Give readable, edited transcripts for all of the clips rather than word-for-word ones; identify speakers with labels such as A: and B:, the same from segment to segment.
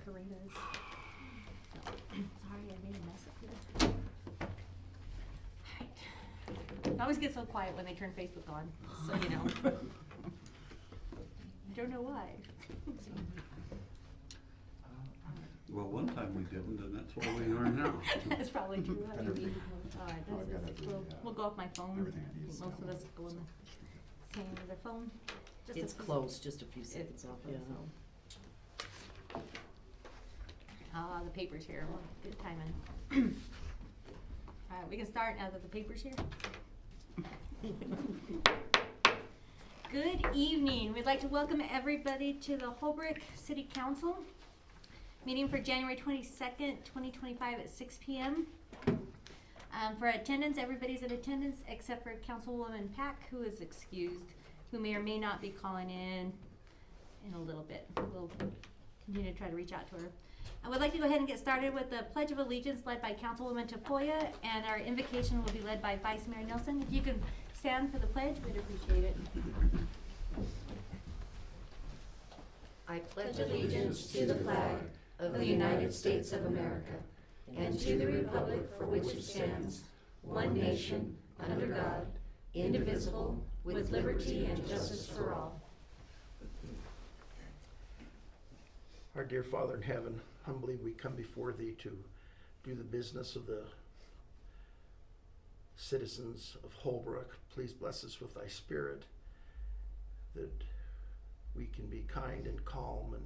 A: Caritas. So, sorry, I made a mess up here. Alright. It always gets so quiet when they turn Facebook on, so you know. I don't know why.
B: Well, one time we didn't, and that's where we are now.
A: That's probably true. Alright,
C: Oh, I gotta do,
A: we'll go off my phone.
C: everything I
A: I
C: need
A: think
C: is
A: most of
C: down.
A: us go on the same as their phone. Just a
D: It's
A: few-
D: closed, just a few seconds off, yeah.
A: The paper's here. Well, good timing. Alright, we can start now that the paper's here. Good evening. We'd like to welcome everybody to the Holbrook City Council meeting for January 22nd, 2025 at 6 p.m. For attendance, everybody's in attendance except for Councilwoman Pack, who is excused, who may or may not be calling in a little bit. We'll continue to try to reach out to her. I would like to go ahead and get started with the Pledge of Allegiance led by Councilwoman Tafoya, and our invocation will be led by Vice Mayor Nelson. If you can stand for the pledge, we'd appreciate it.
D: I pledge allegiance to the flag of the United States of America and to the republic for which it stands, one nation, under God, indivisible, with liberty and justice for all.
E: Our dear Father in heaven, humbly we come before Thee to do the business of the citizens of Holbrook. Please bless us with Thy Spirit, that we can be kind and calm, and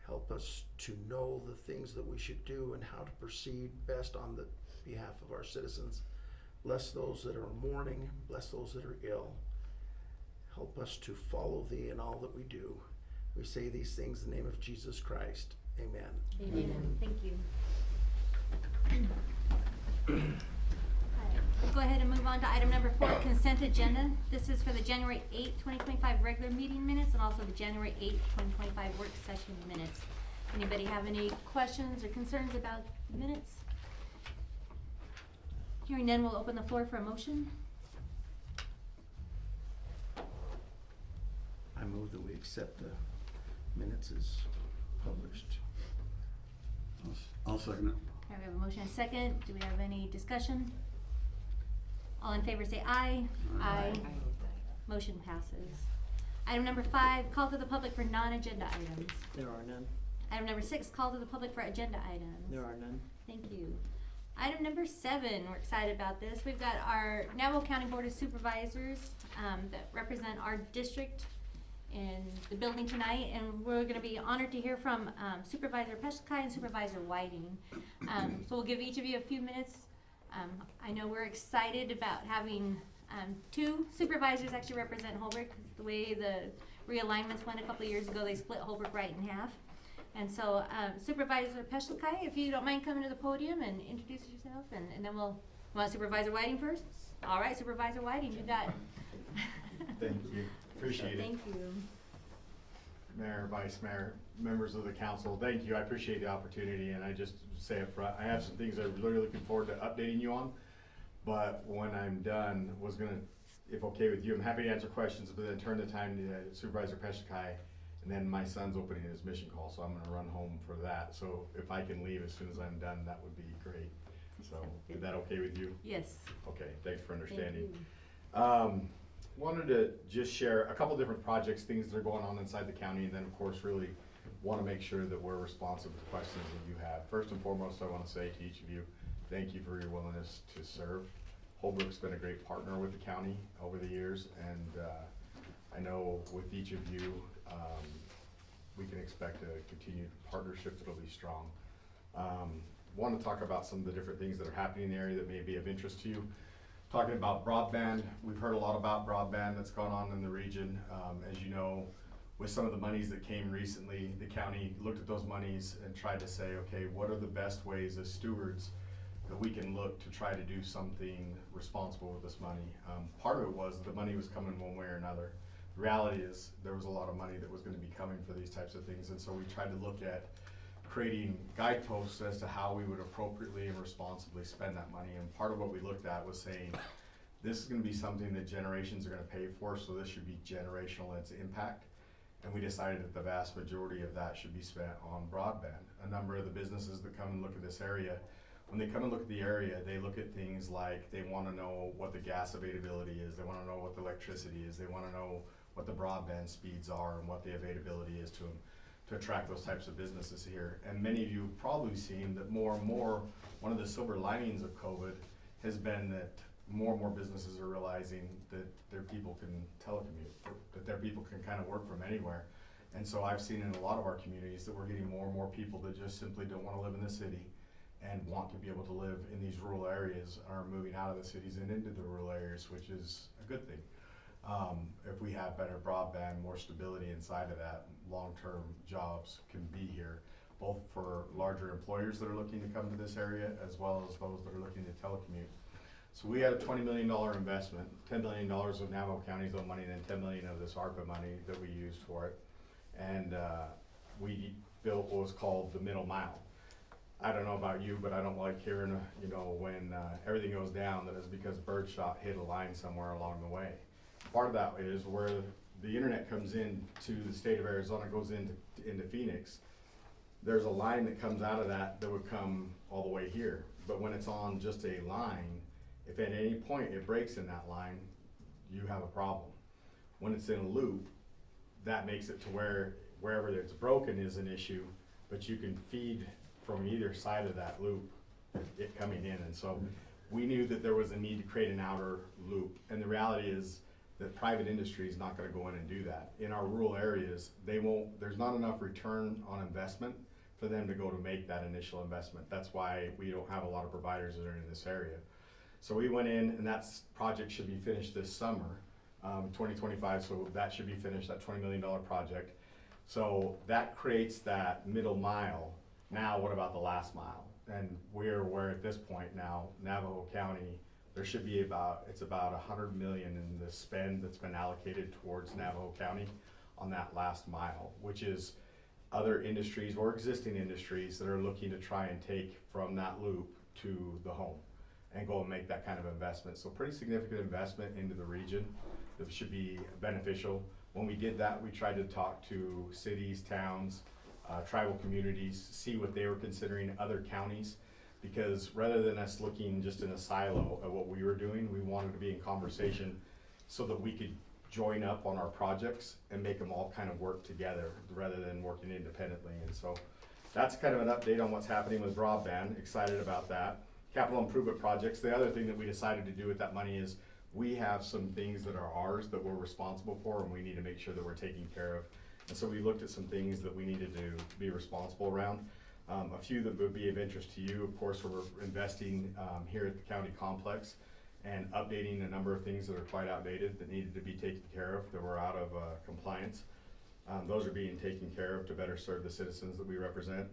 E: help us to know the things that we should do and how to proceed best on the behalf of our citizens. Bless those that are mourning, bless those that are ill. Help us to follow Thee in all that we do. We say these things in the name of Jesus Christ. Amen.
A: Amen. Thank you. Alright, we'll go ahead and move on to item number 4, consent agenda. This is for the January 8, 2025 regular meeting minutes and also the January 8, 2025 work session minutes. Anybody have any questions or concerns about the minutes? Hearing none, we'll open the floor for a motion.
E: I move that we accept the minutes as published.
B: I'll second it.
A: Alright, we have a motion and a second. Do we have any discussion? All in favor say aye. Aye. Motion passes. Item number 5, call to the public for non-agenda items.
D: There are none.
A: Item number 6, call to the public for agenda items.
D: There are none.
A: Thank you. Item number 7, we're excited about this. We've got our Navajo County Board of Supervisors that represent our district in the building tonight, and we're going to be honored to hear from Supervisor Peshkai and Supervisor Whiting. So we'll give each of you a few minutes. I know we're excited about having 2 supervisors actually represent Holbrook. The way the realignments went a couple of years ago, they split Holbrook right in half. And so Supervisor Peshkai, if you don't mind coming to the podium and introduce yourself, and then we'll want Supervisor Whiting first? All right, Supervisor Whiting, you got
F: Thank you. Appreciate it.
A: Thank you.
F: Mayor, Vice Mayor, members of the council, thank you. I appreciate the opportunity, and I just say up front, I have some things I'm really looking forward to updating you on. But when I'm done, was gonna, if okay with you, I'm happy to answer questions, but then turn the time to Supervisor Peshkai, and then my son's opening his mission call, so I'm gonna run home for that. So if I can leave as soon as I'm done, that would be great. So is that okay with you?
A: Yes.
F: Okay, thanks for understanding.
A: Thank you.
F: Wanted to just share a couple different projects, things that are going on inside the county, and then of course really want to make sure that we're responsive to questions that you have. First and foremost, I want to say to each of you, thank you for your willingness to serve. Holbrook's been a great partner with the county over the years, and I know with each of you, we can expect a continued partnership that'll be strong. Want to talk about some of the different things that are happening in the area that may be of interest to you. Talking about broadband, we've heard a lot about broadband that's gone on in the region. As you know, with some of the monies that came recently, the county looked at those monies and tried to say, okay, what are the best ways as stewards that we can look to try to do something responsible with this money? Part of it was the money was coming one way or another. The reality is there was a lot of money that was going to be coming for these types of things, and so we tried to look at creating guideposts as to how we would appropriately and responsibly spend that money. And part of what we looked at was saying, this is going to be something that generations are going to pay for, so this should be generational in its impact. And we decided that the vast majority of that should be spent on broadband. A number of the businesses that come and look at this area, when they come and look at the area, they look at things like they wanna know what the gas availability is, they wanna know what the electricity is, they wanna know what the broadband speeds are and what the availability is to them, to attract those types of businesses here. And many of you have probably seen that more and more, one of the silver linings of COVID has been that more and more businesses are realizing that their people can telecommute, that their people can kind of work from anywhere. And so I've seen in a lot of our communities that we're getting more and more people that just simply don't want to live in the city and want to be able to live in these rural areas, are moving out of the cities and into the rural areas, which is a good thing. If we have better broadband, more stability inside of that, long-term jobs can be here, both for larger employers that are looking to come to this area, as well as those that are looking to telecommute. So we had a $20 million investment, $10 million of Navajo County's own money, and then $10 million of this ARPA money that we used for it. And we built what was called the middle mile. I don't know about you, but I don't like hearing, when everything goes down, that it's because birdshot hit a line somewhere along the way. Part of that is where the internet comes in to the state of Arizona, goes into Phoenix. There's a line that comes out of that would come all the way here. But when it's on just a line, if at any point it breaks in that line, you have a problem. When it's in a loop, that makes it to where wherever it's broken is an issue, but you can feed from either side of that loop, it coming in. And so we knew that there was a need to create an outer loop. And the reality is that private industry is not gonna go in and do that. In our rural areas, there's not enough return on investment for them to go to make that initial investment. That's why we don't have a lot of providers that are in this area. So we went in, and that project should be finished this summer, 2025, so that should be finished, that $20 million project. So that creates that middle mile. Now what about the last mile? And we're at this point now, Navajo County, there should be about $100 million in the spend that's been allocated towards Navajo County on that last mile, which is other industries or existing industries that are looking to try and take from that loop to the home and go and make that kind of investment. So pretty significant investment into the region that should be beneficial. When we did that, we tried to talk to cities, towns, tribal communities, see what they were considering, other counties, because rather than us looking just in a silo at what we were doing, we wanted to be in conversation so that we could join up on our projects and make them all kind of work together rather than working independently. And so that's kind of an update on what's happening with broadband. Excited about that. Capital improvement projects, the other thing that we decided to do with that money is we have some things that are ours that we're responsible for, and we need to make sure that we're taking care of. And so we looked at some things that we needed to be responsible around. A few that would be of interest to you, of course, we're investing here at the county complex and updating a number of things that are quite outdated that needed to be taken care of, that were out of compliance. Those are being taken care of to better serve the citizens that we represent.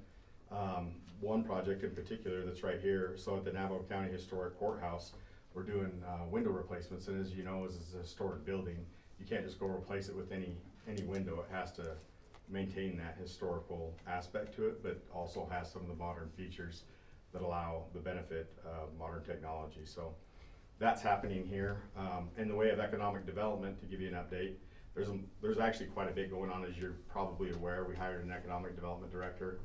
F: One project in particular that's right here, so at the Navajo County Historic Courthouse, we're doing window replacements, and as you know, as it's a historic building, you can't just go replace it with any window. It has to maintain that historical aspect to it, but also has some of the modern features that allow the benefit of modern technology. So that's happening here. In the way of economic development, to give you an update, there's actually quite a bit going on, as you're probably aware. We hired an economic development director.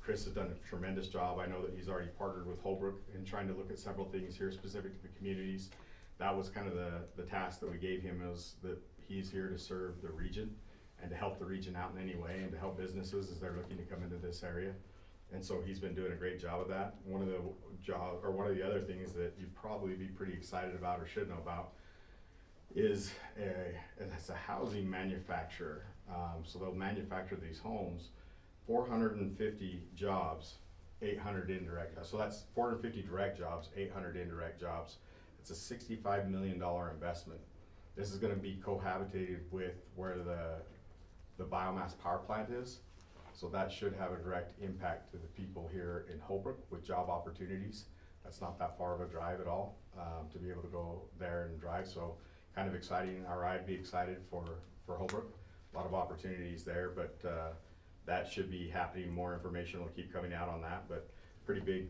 F: Chris has done a tremendous job. I know that he's already partnered with Holbrook in trying to look at several things here specific to the communities. That was kind of the task that we gave him, is that he's here to serve the region and to help the region out in any way, and to help businesses as they're looking to come into this area. And so he's been doing a great job of that. One of the other things that you'd probably be pretty excited about or should know about is it's a housing manufacturer. So they'll manufacture these homes. 450 jobs, 800 indirect jobs. So that's 450 direct jobs, 800 indirect jobs. It's a $65 million investment. This is gonna be cohabitated with where the biomass power plant is. So that should have a direct impact to the people here in Holbrook with job opportunities. That's not that far of a drive at all, to be able to go there and drive. So kind of exciting. I'd be excited for Holbrook. A lot of opportunities there, but that should be happening. More information will keep coming out on that, but pretty big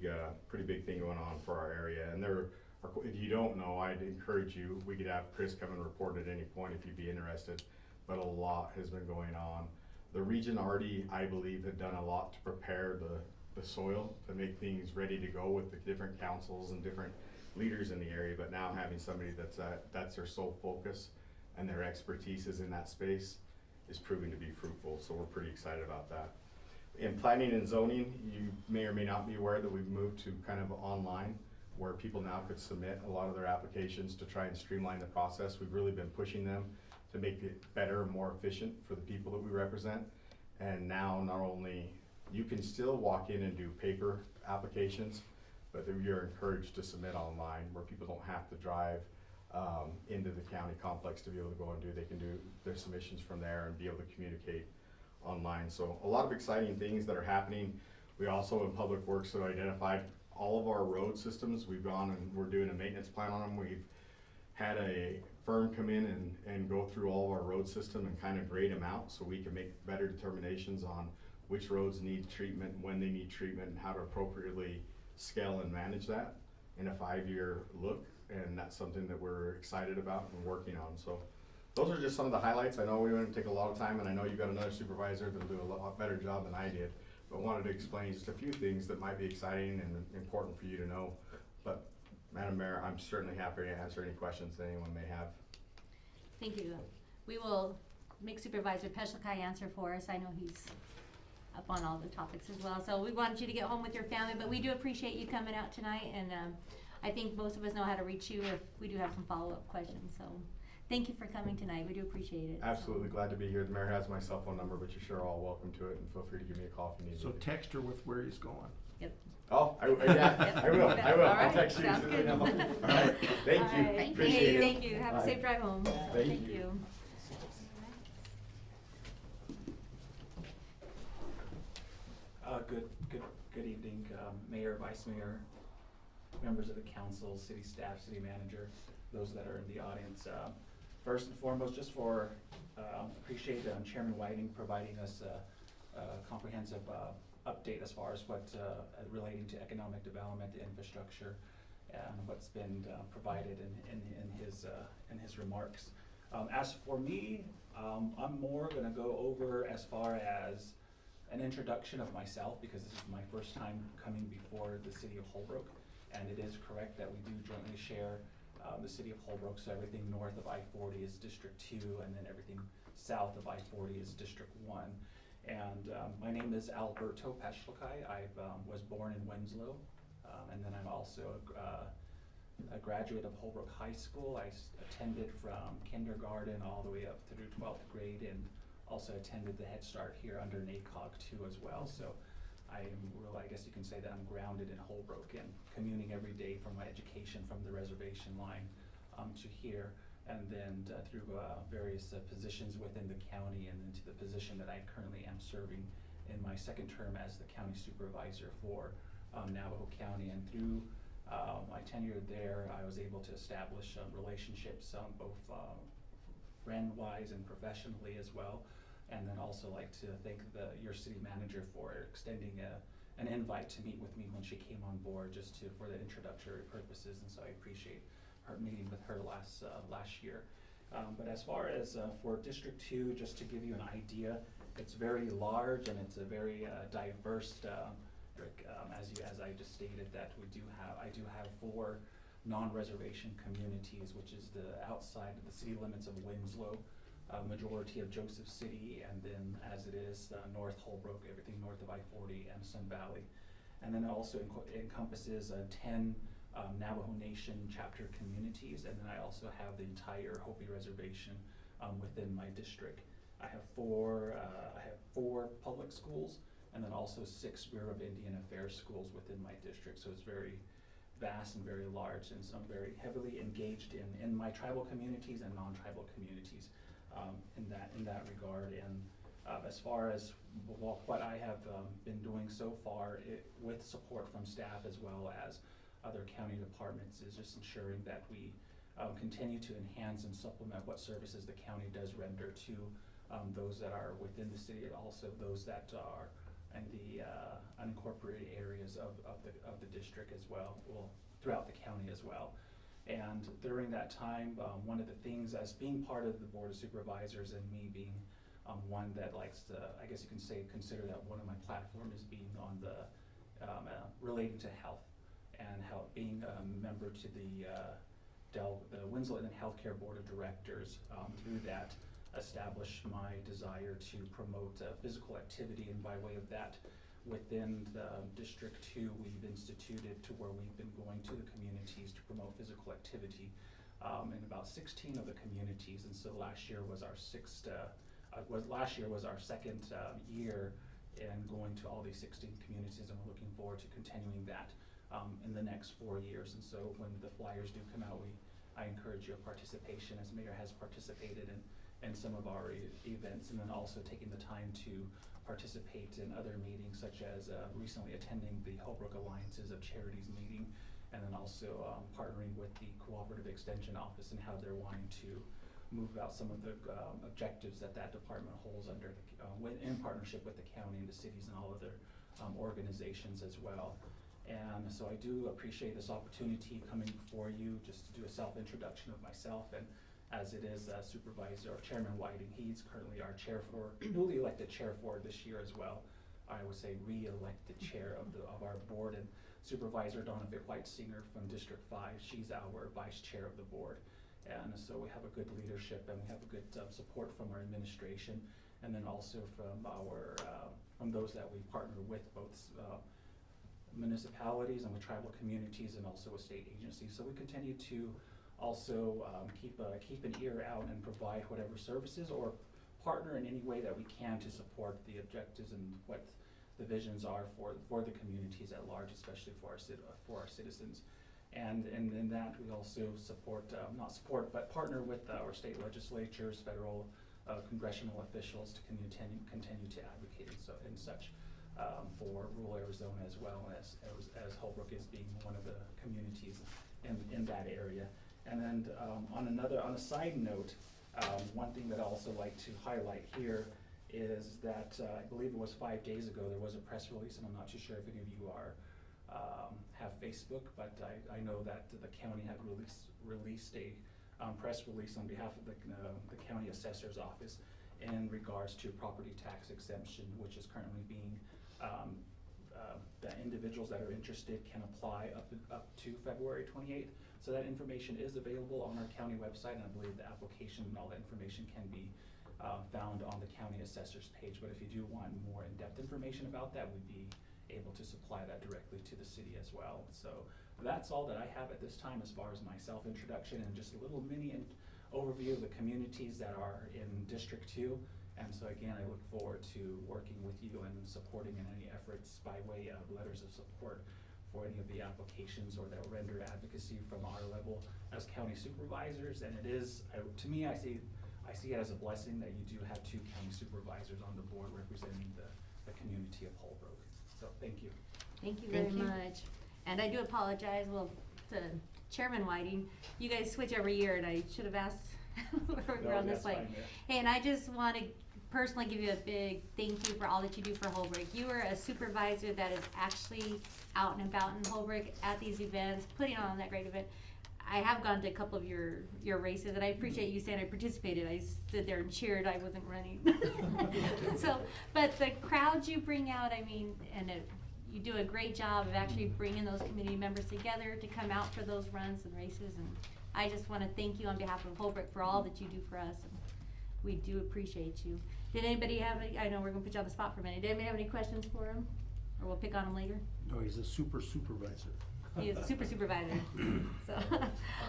F: thing going on for our area. And if you don't know, I'd encourage you, we could have Chris come and report at any point if you'd be interested. but a lot has been going on. The region already, I believe, had done a lot to prepare the soil to make things ready to go with the different councils and different leaders in the area, but now having somebody that's their sole focus and their expertise is in that space is proving to be fruitful, so we're pretty excited about that. In planning and zoning, you may or may not be aware that we've moved to kind of online, where people now could submit a lot of their applications to try and streamline the process. We've really been pushing them to make it better and more efficient for the people that we represent. And now not only, you can still walk in and do paper applications, but you're encouraged to submit online, where people don't have to drive into the county complex to be able to go and they can do their submissions from there and be able to communicate online. So a lot of exciting things that are happening. We also in Public Works have identified all of our road systems. We've gone and we're doing a maintenance plan on them. We've had a firm come in and go through all of our road system and kind of grade them out so we can make better determinations on which roads need treatment, when they need treatment, and how to appropriately scale and manage that in a 5-year look. And that's something that we're excited about and working on. So those are just some of the highlights. I know we didn't take a lot of time, and I know you've got another supervisor that'll do a lot better job than I did, but wanted to explain just a few things that might be exciting and important for you to know. But Madam Mayor, I'm certainly happy to answer any questions that anyone may have.
A: Thank you. We will make Supervisor Peshalkai answer for us. I know he's up on all the topics as well. So we wanted you to get home with your family, but we do appreciate you coming out tonight, and I think most of us know how to reach you if we do have some follow-up questions. So thank you for coming tonight. We do appreciate it.
F: Absolutely glad to be here. The mayor has my cell phone number, but you're sure all welcome to it, and feel free to give me a call if you need
E: So
F: me.
E: text her with where he's going.
A: Yep.
F: Oh, yeah, I will.
A: All
F: I'll
A: right,
F: text you as
A: sounds
F: soon as I
A: good.
F: know. All right, thank
A: All
F: you.
A: right.
F: Appreciate
A: Hey,
F: it.
A: thank you. Have a
F: Bye.
A: safe drive home. So,
F: Thank
A: thank
F: you.
A: you.
G: Good evening, Mayor, Vice Mayor, members of the council, city staff, city manager, those that are in the audience. First and foremost, just for, appreciate Chairman Whiting providing us a comprehensive update as far as what, relating to economic development, infrastructure, and what's been provided in his remarks. As for me, I'm more gonna go over as far as an introduction of myself, because this is my first time coming before the city of Holbrook, and it is correct that we do jointly share the city of Holbrook, so everything north of I-40 is District 2, and then everything south of I-40 is District 1. And my name is Alberto Peshalkai. I was born in Winslow, and then I'm also a graduate of Holbrook High School. I attended from kindergarten all the way up through 12th grade, and also attended the Head Start here under NACOG too as well. So I guess you can say that I'm grounded in Holbrook and commuting every day for my education from the reservation line to here, and then through various positions within the county, and into the position that I currently am serving in my second term as the county supervisor for Navajo County. And through my tenure there, I was able to establish relationships both friend-wise and professionally as well. And then also like to thank your city manager for extending an invite to meet with me when she came on board, just for the introductory purposes. And so I appreciate her meeting with her last year. But as far as for District 2, just to give you an idea, it's very large and it's a very diverse as I just stated, that I do have 4 non-reservation communities, which is the outside of the city limits of Winslow, majority of Joseph City, and then as it is North Holbrook, everything north of I-40 and Sun Valley. And then it also encompasses 10 Navajo Nation chapter communities, and then I also have the entire Hopi Reservation within my district. I have four public schools, and then also 6 Bureau of Indian Affairs schools within my district. So it's very vast and very large, and so I'm very heavily engaged in my tribal communities and non-tribal communities in that regard. And as far as what I have been doing so far, with support from staff as well as other county departments, is just ensuring that we continue to enhance and supplement what services the county does render to those that are within the city, and also those that are in the unincorporated areas of the district as well, throughout the county as well. And during that time, one of the things, as being part of the Board of Supervisors and me being one that likes to, I guess you can say, consider that one of my platform is being on the, relating to health and how being a member to the Winslow Inland Healthcare Board of Directors. Through that, establish my desire to promote physical activity, and by way of that, within the District 2, we've instituted to where we've been going to the communities to promote physical activity in about 16 of the communities, and so last year was our second year in going to all these 16 communities, and we're looking forward to continuing that in the next 4 years. And so when the flyers do come out, I encourage your participation, as Mayor has participated in some of our events, and then also taking the time to participate in other meetings, such as recently attending the Holbrook Alliances of Charities meeting, and then also partnering with the Cooperative Extension Office and how they're wanting to move out some of the objectives that department holds under in partnership with the county and the cities and all other organizations as well. And so I do appreciate this opportunity coming before you just to do a self-introduction of myself, and as it is Supervisor or Chairman Whiting, he's currently our newly elected chair for this year as well. I would say re-elected chair of our board, and Supervisor Donovan Whitesinger from District 5, she's our vice chair of the board. And so we have a good leadership, and we have a good support from our administration, and then also from those that we partner with, both municipalities and with tribal communities, and also with state agencies. So we continue to also keep an ear out and provide whatever services or partner in any way that we can to support the objectives and what the visions are for the communities at large, especially for our citizens. And in that, we also but partner with our state legislatures, federal congressional officials to continue to advocate and such for rural Arizona, as well as Holbrook is being one of the communities in that area. And then on a side note, one thing that I also like to highlight here is that I believe it was 5 days ago, there was a press release, and I'm not too sure if any of you have Facebook, but I know that the county had released a press release on behalf of the county assessor's office in regards to property tax exemption, which is currently being the individuals that are interested can apply up to February 28th. So that information is available on our county website, and I believe the application and all that information can be found on the county assessor's page. But if you do want more in-depth information about that, we'd be able to supply that directly to the city as well. So that's all that I have at this time as far as my self-introduction, and just a little mini overview of the communities that are in District 2. And so again, I look forward to working with you and supporting in any efforts by way of letters of support for any of the applications or that render advocacy from our level as county supervisors. And it is, to me, I see it as a blessing that you do have 2 county supervisors on the board representing the community of Holbrook. So thank you.
A: Thank you very much. And I do apologize, to Chairman Whiting, you guys switch every year, and I should have asked where we were on this slide. Hey, and I just want to personally give you a big thank you for all that you do for Holbrook. You are a supervisor that is actually out and about in Holbrook at these events, putting on that great event. I have gone to a couple of your races, and I appreciate you saying I participated. I stood there and cheered. I wasn't running. So, but the crowds you bring out, I mean, and you do a great job of actually bringing those community members together to come out for those runs and races. And I just want to thank you on behalf of Holbrook for all that you do for us. And we do appreciate you. Did anybody have I know we're going to put you on the spot for a minute. Did anybody have any questions for him? Or we'll pick on him later?
E: No, he's a supervisor.
A: He is a supervisor. So, all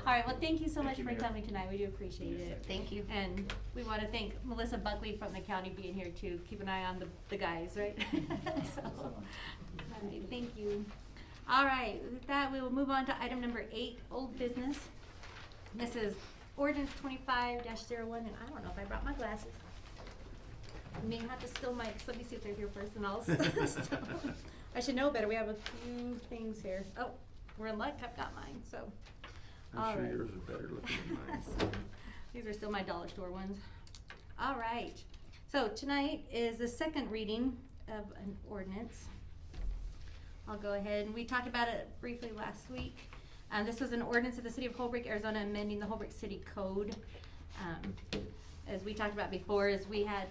A: right. Well, thank you so much for coming tonight. We do appreciate it.
D: Thank you.
A: And we want to thank Melissa Buckley from the county being here too. Keep an eye on the guys, right? So, all right, thank you. All right. With that, we will move on to item number 8, old business. This is ordinance 25-01, and I don't know if I brought my glasses. I may have to steal mics. Let me see if they're here first, and I'll steal. I should know better. We have a few things here. Oh, we're in luck. I've got mine. So,
E: I'm sure yours are better looking than mine.
A: So, these are still my dollar store ones. All right. So tonight is the second reading of an ordinance. I'll go ahead, and we talked about it briefly last week. This was an ordinance of the City of Holbrook, Arizona, amending the Holbrook City Code. As we talked about before, we had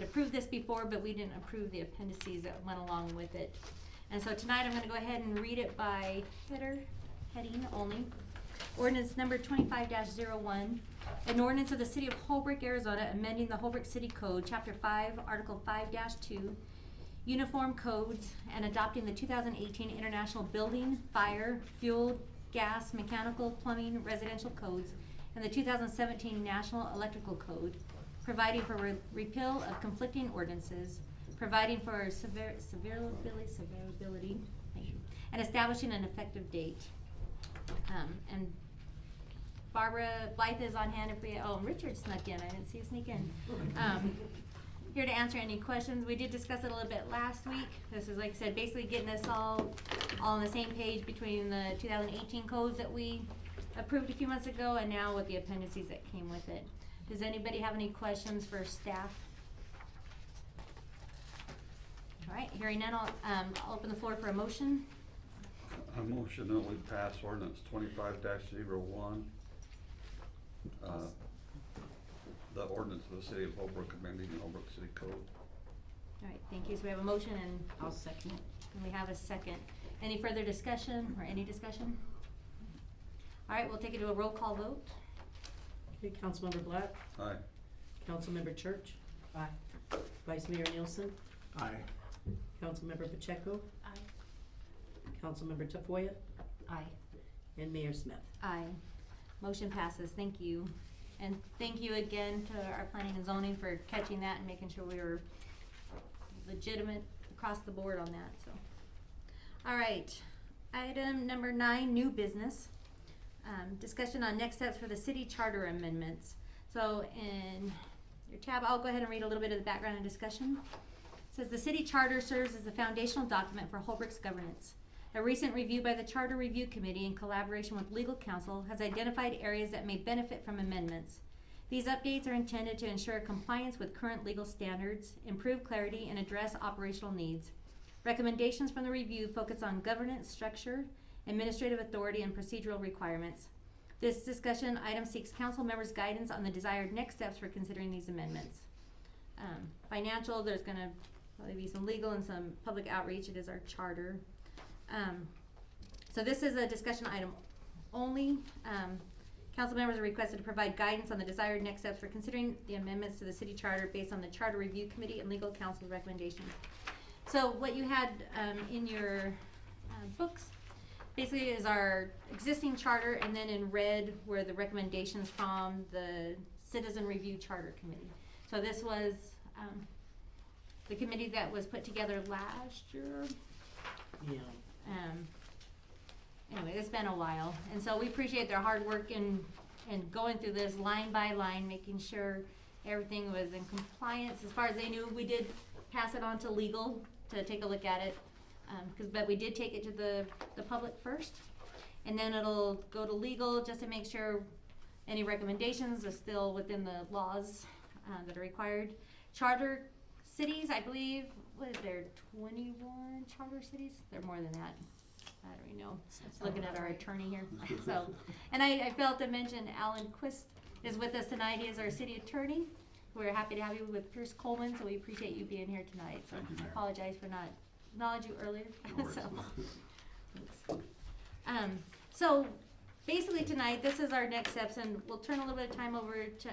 A: approved this before, but we didn't approve the appendices that went along with it. And so tonight I'm gonna go ahead and read it by heading only. Ordinance number 25-01, an ordinance of the City of Holbrook, Arizona, amending the Holbrook City Code, Chapter 5, Article 5-2, Uniform Codes, and adopting the 2018 International Building, Fire, Fuel, Gas, Mechanical, Plumbing, Residential Codes, and the 2017 National Electrical Code, providing for repeal of conflicting ordinances, providing for severability, thank you, and establishing an effective date. And Barbara Blythe is on hand if we, oh, Richard snuck in, I didn't see you sneak in. Here to answer any questions. We did discuss it a little bit last week. This is, like I said, basically getting us all on the same page between the 2018 codes that we approved a few months ago and now with the appendices that came with it. Does anybody have any questions for staff? All right, hearing none, I'll open the floor for a motion.
B: I motion that we pass ordinance 25-01. The ordinance of the City of Holbrook amending the Holbrook City Code.
A: All right, thank you. So we have a motion and
C: I'll second it.
A: we have a second. Any further discussion or any discussion? All right, we'll take it to a roll call vote.
C: Okay, Councilmember Black,
B: Aye.
C: Councilmember Church. Aye. Vice Mayor Nielsen,
E: Aye.
C: Councilmember Pacheco,
A: Aye.
C: Councilmember Tafoya,
A: Aye.
C: and Mayor Smith.
A: Aye. Motion passes. Thank you. And thank you again to our planning and zoning for catching that and making sure we were legitimate across the board on that, so. All right, item number 9, new business. Discussion on next steps for the city charter amendments. So in your tab, I'll go ahead and read a little bit of the background and discussion. It says the city charter serves as the foundational document for Holbrook's governance. A recent review by the Charter Review Committee in collaboration with legal counsel has identified areas that may benefit from amendments. These updates are intended to ensure compliance with current legal standards, improve clarity, and address operational needs. Recommendations from the review focus on governance structure, administrative authority, and procedural requirements. This discussion item seeks council members' guidance on the desired next steps for considering these amendments. Financial, there's gonna probably be some legal and some public outreach. It is our charter. So this is a discussion item only. Council members are requested to provide guidance on the desired next steps for considering the amendments to the city charter based on the Charter Review Committee and legal counsel's recommendations. So what you had in your books basically is our existing charter, and then in red were the recommendations from the Citizen Review Charter Committee. So this was the committee that was put together last year.
C: Yeah.
A: Anyway, it's been a while, and so we appreciate their hard work in going through this line by line, making sure everything was in compliance. As far as they knew, we did pass it on to legal to take a look at it, but we did take it to the public first, and then it'll go to legal just to make sure any recommendations are still within the laws that are required. Charter cities, I believe, what is there, 21 charter cities? They're more than that. I don't even know. Looking at our attorney here. So, and I failed to mention Alan Quist is with us tonight. He is our city attorney. We're happy to have you with Pierce Coleman, so we appreciate you being here tonight. So
B: Thank you,
A: I
B: Mayor.
A: apologize for not acknowledging you earlier.
B: No worries.
A: So basically tonight, this is our next steps, and we'll turn a little bit of time over to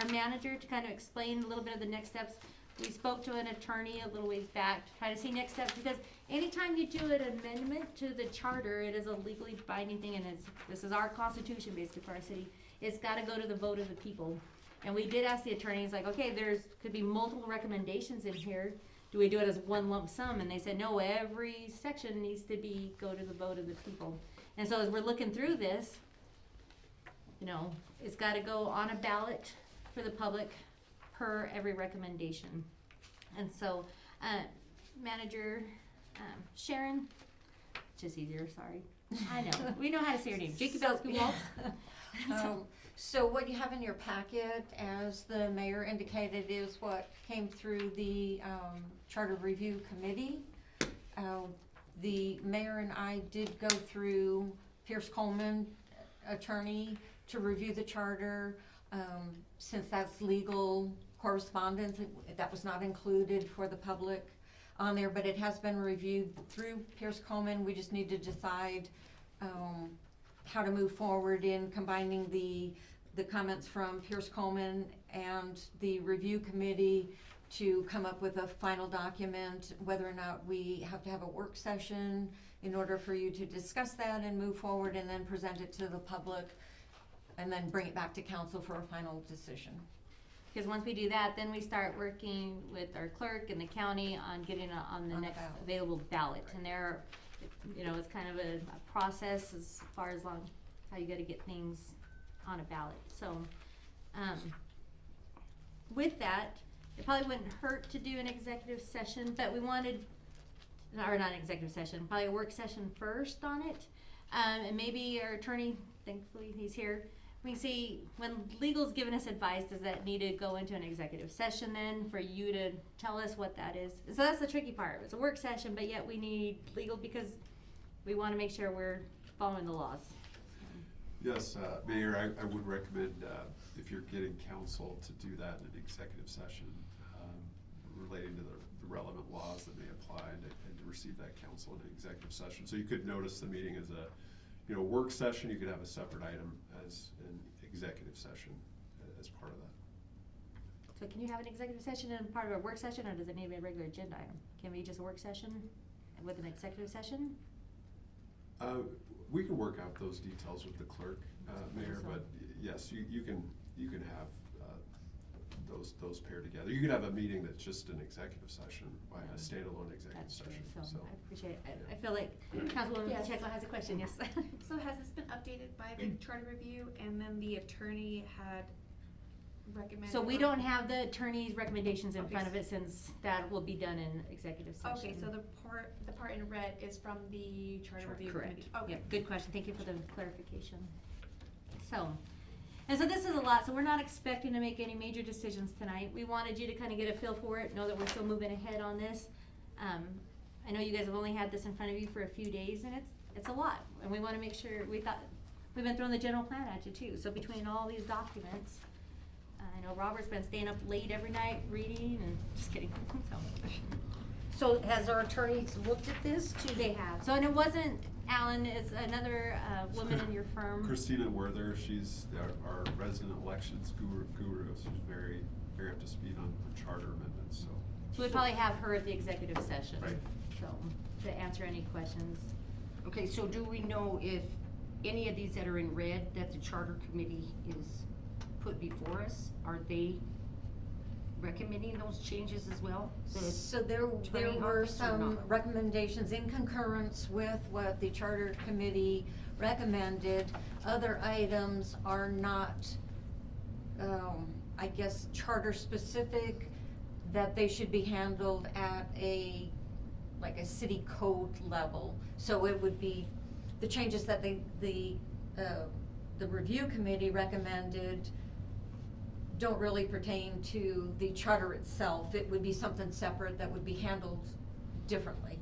A: our manager to kind of explain a little bit of the next steps. We spoke to an attorney a little ways back to try to see next steps, because anytime you do an amendment to the charter, it is a legally binding thing, and this is our constitution basically for our city. It's gotta go to the vote of the people. And we did ask the attorneys, like, okay, could be multiple recommendations in here. Do we do it as one lump sum? And they said, no, every section needs to go to the vote of the people. And so as we're looking through this, it's gotta go on a ballot for the public per every recommendation. And so, Manager Sharon, just easier, sorry. I know, we know how to say your name. Jacobowski Waltz.
D: So what you have in your packet, as the mayor indicated, is what came through the Charter Review Committee. The mayor and I did go through
H: Pierce Coleman, attorney, to review the charter. Since that's legal correspondence, that was not included for the public on there, but it has been reviewed through Pierce Coleman. We just need to decide how to move forward in combining the comments from Pierce Coleman and the review committee to come up with a final document, whether or not we have to have a work session in order for you to discuss that and move forward, and then present it to the public, and then bring it back to council for a final decision.
A: Because once we do that, then we start working with our clerk and the county on getting it on the
H: On the
A: next
H: ballot.
A: available ballot. And there, you know, it's kind of a process as far as how you gotta get things on a ballot. So, with that, it probably wouldn't hurt to do an executive session, but we wanted, or not an executive session, probably a work session first on it. And maybe our attorney, thankfully he's here, we can see when legal's given us advice, does that need to go into an executive session then for you to tell us what that is? So that's the tricky part. It's a work session, but yet we need legal because we wanna make sure we're following the laws.
I: Yes, Mayor, I would recommend, if you're getting counsel, to do that in an executive session, relating to the relevant laws that may apply, and to receive that counsel in an executive session. So you could notice the meeting as a, work session. You could have a separate item as an executive session as part of that.
A: So can you have an executive session and part of a work session, or does it need to be a regular agenda item? Can we just a work session with an executive session?
I: We can work out those details with the clerk, Mayor,
A: So-
I: but yes, you can have those paired together. You could have a meeting that's just an executive session, by a standalone executive
A: That's true,
I: session,
A: so I appreciate it. I feel like Councilwoman
D: Yes.
A: Pacheco has a question, yes.
J: So has this been updated by the charter review, and then the attorney had recommended?
A: So we
J: or-
A: don't have the attorney's recommendations in
J: Okay.
A: front of it, since that will be done in executive session.
J: Okay, so the part in red is from the charter review
H: Correct.
J: committee? Okay.
A: Yep, good question, thank you for the clarification. So, and so this is a lot, so we're not expecting to make any major decisions tonight. We wanted you to kind of get a feel for it, know that we're still moving ahead on this. I know you guys have only had this in front of you for a few days, and it's a lot, and we wanna make sure, we've been throwing the general plan at you too, so between all these documents, I know Robert's been staying up late every night reading, and, just kidding, so.
H: So has our attorneys looked at this too?
A: They have, so, and it wasn't Alan, it's another, woman in your firm.
I: Christina Werther, she's our resident elections guru. She's very, very up to speed on charter amendments, so.
A: So we'd probably have her at the executive session.
I: Right.
A: So, to answer any questions.
C: Okay, so do we know if any of these that are in red that the charter committee is put before us, are they recommending those changes as well?
H: So there
C: attorney
H: were
C: office or
H: some
C: not?
H: recommendations in concurrence with what the charter committee recommended. Other items are not, I guess, charter specific, that they should be handled at a city code level. So it would be, the changes that the review committee recommended don't really pertain to the charter itself. It would be something separate that would be handled differently.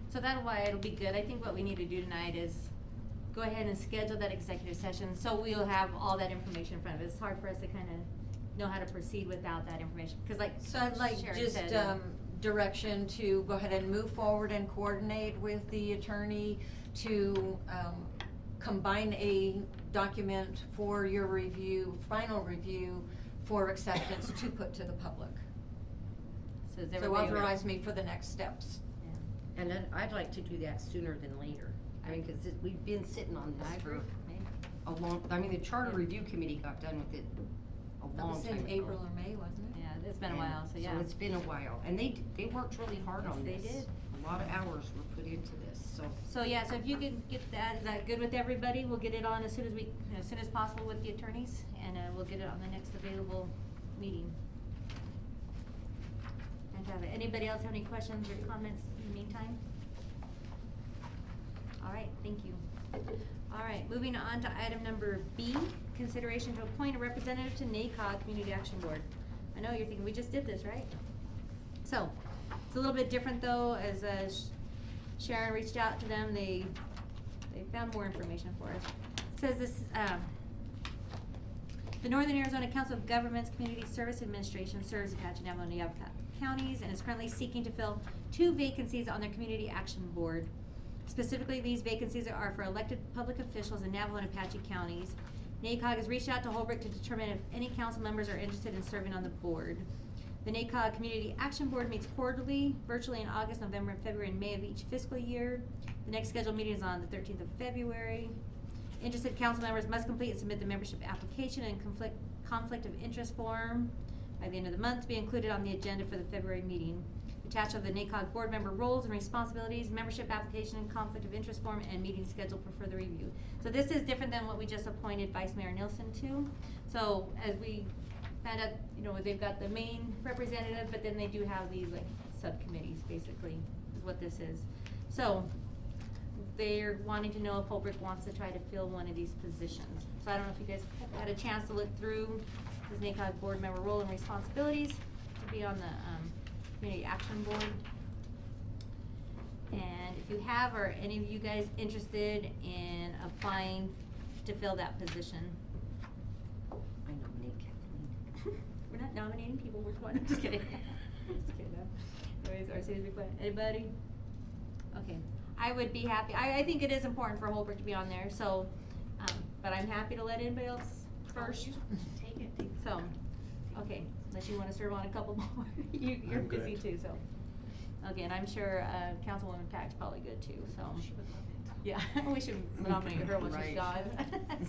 A: So that's why it'll be good. I think what we need to do tonight is go ahead and schedule that executive session, so we'll have all that information in front of us. It's hard for us to kind of know how to proceed without that information, because like
H: So I'd like
A: Sharon
H: just,
A: said,
H: direction to go ahead and move forward and coordinate with the attorney to, combine a document for your review, final review, for acceptance to put to the public.
A: so is
H: So
A: everybody aware?
H: authorize me for the next steps.
A: Yeah.
C: And then I'd like to do that sooner than later. I mean, cause we've been sitting on
A: I
C: this
A: agree.
C: for a long, the charter
A: Yeah.
C: review committee got done with it a
H: That
C: long
H: was
C: time
H: in
C: ago.
H: April or May, wasn't it?
A: Yeah, it's been a
C: And
A: while, so yeah.
C: So it's been a while, and they worked really hard
A: Yes,
C: on
A: they
C: this.
A: did.
C: A lot of hours were put into this, so.
A: So yeah, so if you can get that, is that good with everybody? We'll get it on as soon as possible with the attorneys, and we'll get it on the next available meeting. Fantastic. Anybody else have any questions or comments in the meantime? All right, thank you. All right, moving on to item number B, consideration to appoint a representative to NACOG Community Action Board. I know you're thinking, we just did this, right? So, it's a little bit different though, as Sharon reached out to them, they they found more information for us. It says this, the Northern Arizona Council of Governments Community Service Administration serves Apache, Navajo, and Navajo counties and is currently seeking to fill 2 vacancies on their Community Action Board. Specifically, these vacancies are for elected public officials in Navajo and Apache counties. NACOG has reached out to Holbrook to determine if any council members are interested in serving on the board. The NACOG Community Action Board meets quarterly, virtually in August, November, February, and May of each fiscal year. The next scheduled meeting is on the 13th of February. Interested council members must complete and submit the membership application and conflict of interest form by the end of the month to be included on the agenda for the February meeting. Attached are the NACOG board member roles and responsibilities, membership application and conflict of interest form, and meeting schedule for further review. So this is different than what we just appointed Vice Mayor Nilsson to. So as we found out, you know, they've got the main representative, but then they do have these like subcommittees, basically, is what this is. So they're wanting to know if Holbrook wants to try to fill one of these positions. So I don't know if you guys had a chance to look through this NACOG board member role and responsibilities to be on the Community Action Board. And if you have, are any of you guys interested in applying to fill that position?
C: I nominate Kathleen.
A: We're not nominating people, we're going, I'm just kidding. Just kidding, no. Anyways, our city's request, anybody? Okay, I would be happy, I think it is important for Holbrook to be on there, so, but I'm happy to let anybody else first.
J: Take it.
A: So, okay, unless you wanna serve on a couple more, you're
E: I'm
A: busy
E: good.
A: too, so. Okay, and I'm sure, Councilwoman Pack's probably good too, so.
J: She would love it.
A: Yeah, we should nominate her when she's
C: Right.
A: gone,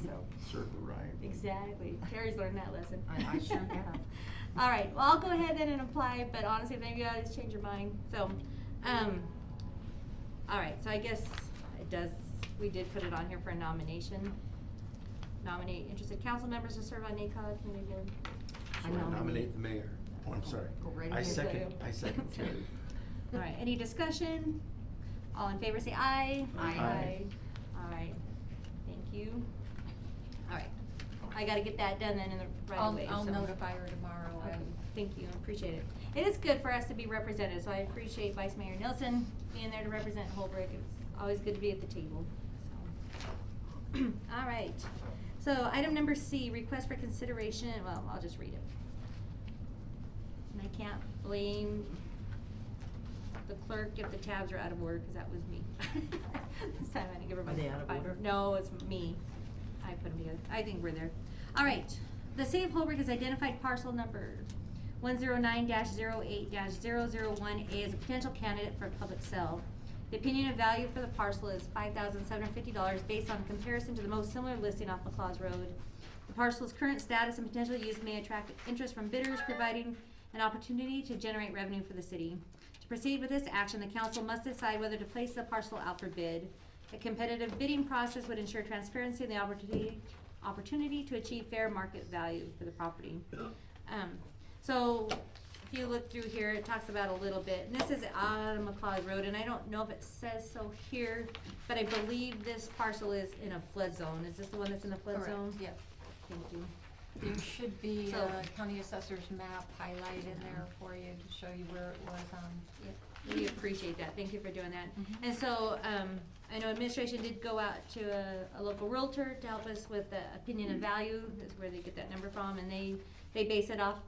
A: so.
E: Serve the right.
A: Exactly, Terry's learned that lesson.
C: I sure have.
A: All right, well, I'll go ahead then and apply, but honestly, if any of you guys change your mind, so, all right, so I guess it does, we did put it on here for a nomination. Nominate interested council members to serve on NACOG Community Board.
E: So I nominate the mayor. Oh, I'm sorry.
C: Go right
E: I
C: ahead.
E: second Terry.
A: All right, any discussion? All in favor say aye.
C: Aye.
A: All right, thank you. All right, I gotta get that done then in the right way,
H: I'll
A: so.
H: notify her tomorrow
A: Okay,
H: and.
A: thank you, appreciate it. It is good for us to be represented, so I appreciate Vice Mayor Nilsson being there to represent Holbrook. It's always good to be at the table, so. All right, so item number C, request for consideration, well, I'll just read it. And I can't blame the clerk if the tabs are out of order, cause that was me. This time I had to give her my.
C: Are they out of order?
A: No, it's me. I put them together. I think we're there. All right. The city of Holbrook has identified parcel number 109-08-001A as a potential candidate for a public sale. The opinion of value for the parcel is $5,750 based on comparison to the most similar listing off McLaws Road. The parcel's current status and potential use may attract interest from bidders, providing an opportunity to generate revenue for the city. To proceed with this action, the council must decide whether to place the parcel out for bid. A competitive bidding process would ensure transparency and the opportunity to achieve fair market value for the property. So if you look through here, it talks about a little bit, and this is on McLeod Road, and I don't know if it says so here, but I believe this parcel is in a flood zone. Is this the one that's in the flood zone?
H: Correct, yes.
A: Thank you.
H: There should be
A: So-
H: a county assessor's map highlighted in there for you to show you where it was on.
A: Yeah, we appreciate that. Thank you for doing that.
H: Mhm.
A: And so, I know administration did go out to a local realtor to help us with the opinion of value, is where they get that number from, and they base it off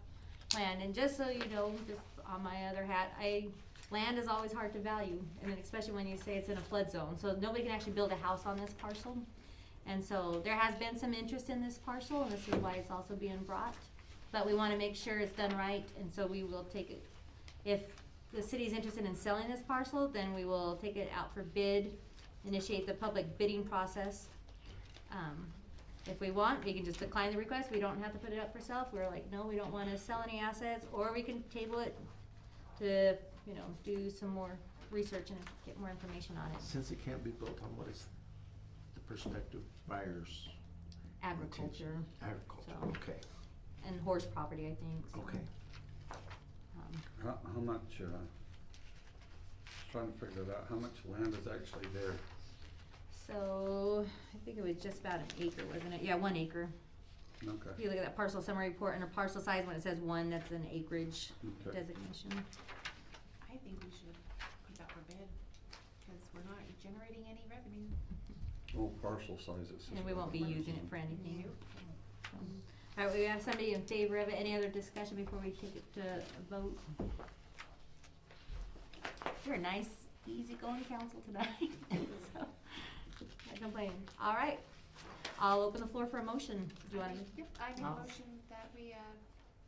A: land. And just so you know, just on my other hat, land is always hard to value, and then especially when you say it's in a flood zone. So nobody can actually build a house on this parcel. And so there has been some interest in this parcel, and this is why it's also being brought. But we wanna make sure it's done right, and so we will take it. If the city's interested in selling this parcel, then we will take it out for bid, initiate the public bidding process. If we want, we can just decline the request, we don't have to put it up for sale. If we're like, no, we don't wanna sell any assets, or we can table it to, you know, do some more research and get more information on it.
E: Since it can't be built on what is the prospective buyer's
A: Agriculture
E: agriculture,
A: So-
E: okay,
A: and horse property, I think, so.
E: okay.
B: How much, trying to figure it out, how much land is actually there?
A: So, I think it was just about an acre, wasn't it? Yeah, 1 acre. If
B: Okay,
A: you look at that parcel summary report under parcel size, when it says 1, that's an acreage
B: okay.
A: designation.
J: I think we should put that for bid, cause we're not generating any revenue.
B: Oh, parcel sizes.
A: and we won't be using it for anything. All right, we have somebody in favor of it. Any other discussion before we take it to a vote? You're a nice, easygoing council tonight, so, I complain. All right, I'll open the floor for a motion. Do you want to?
J: Yep, I make a
C: I'll-
J: motion that we,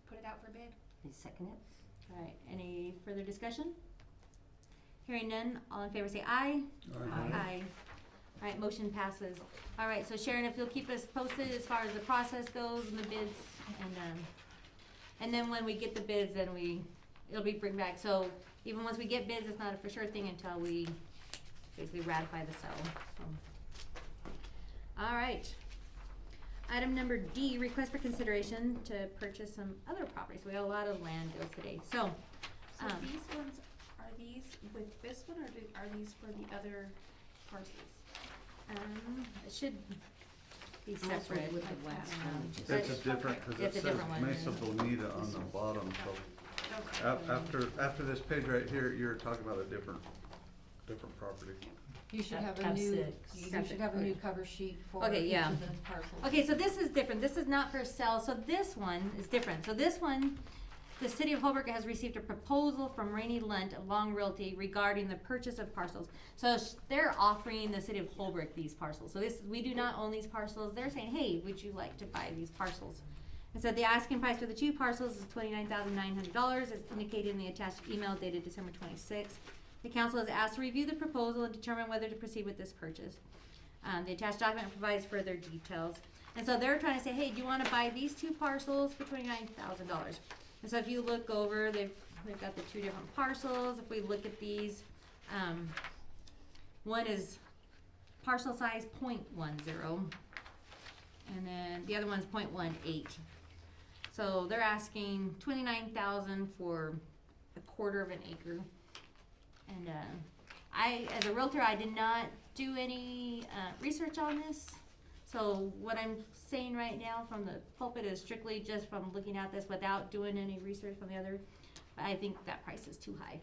J: put it out for bid.
C: You second it?
A: All right, any further discussion? Hearing none, all in favor say aye. Aye. All right, motion passes. All right, so Sharon, if you'll keep us posted as far as the process goes and the bids, and then when we get the bids, then it'll be bring back. So even once we get bids, it's not a for sure thing until we basically ratify the sale, so. All right. Item number D, request for consideration to purchase some other properties. We have a lot of land deals today, so.
J: So these ones, are these with this one, or are these for the other parcels?
A: It should be
C: That's what
A: separate.
C: with the last one.
A: But-
B: It's a different, cause it
A: It's a
B: says
A: different one.
B: Mesa Bonita on the bottom, so after this page right here, you're talking about a different property.
H: You should
C: Tab-
H: have a
C: tab
H: new,
C: six.
H: you should have a new cover sheet for
A: Okay,
H: each
A: yeah.
H: of the parcels.
A: Okay, so this is different. This is not for sale, so this one is different. So this one, the city of Holbrook has received a proposal from Rainey Lunt of Long Realty regarding the purchase of parcels. So they're offering the city of Holbrook these parcels. So we do not own these parcels. They're saying, hey, would you like to buy these parcels? And so the asking price for the two parcels is $29,900, as indicated in the attached email dated December 26th. The council is asked to review the proposal and determine whether to proceed with this purchase. The attached document provides further details. And so they're trying to say, hey, do you wanna buy these two parcels for $29,000? And so if you look over, they've got the two different parcels. If we look at these, one is parcel size .10, and then the other one's .18. So they're asking $29,000 for a quarter of an acre. And as a realtor, I did not do any research on this. So what I'm saying right now from the pulpit is strictly just from looking at this without doing any research from the other. I think that price is too high.